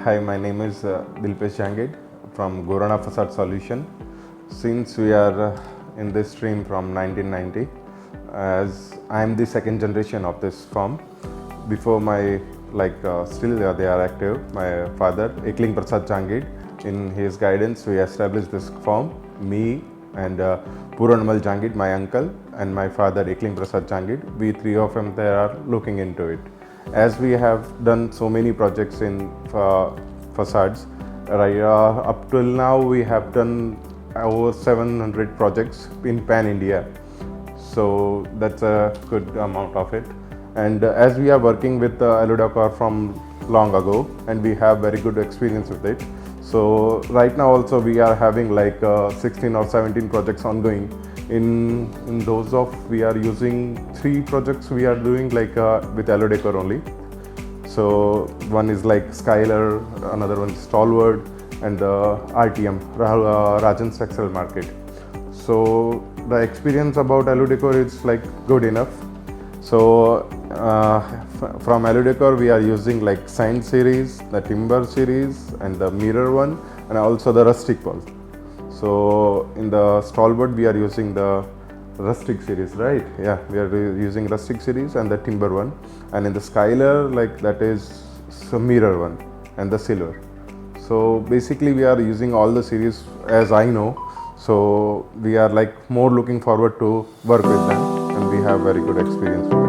Hi, my name is Dilpesh Jahangir from Gorakhnath Facade Solution. Since we are in this stream from 1990, as I am the second generation of this firm. Before my still they are active. My father, Facade Jahangir, in his guidance, we established this firm. Me and Puranmal Jahangir, my uncle, and my father, Facade Jahangir. We three of them they are looking into it. As we have done so many projects in facades, right, up till now we have done over 700 projects in pan India. So that's a good amount of it. And as we are working with Aludecor from long ago, and we have very good experience with it. So right now also we are having 16 or 17 projects ongoing. In those of we are using 3 projects we are doing with Aludecor only. So one is Skylar, another one is Stalwart, and the RTM Rajan's Textile Market. So the experience about Aludecor is good enough. So from Aludecor we are using Sand series, the Timber series, and the Mirror one, and also the Rustic one. So in the Stalwart we are using the Rustic series, right? Yeah, we are using Rustic series and the Timber one, and in the Skylar that is Mirror one and the Silver. So basically we are using all the series as I know. So we are more looking forward to work with them, and we have very good experience.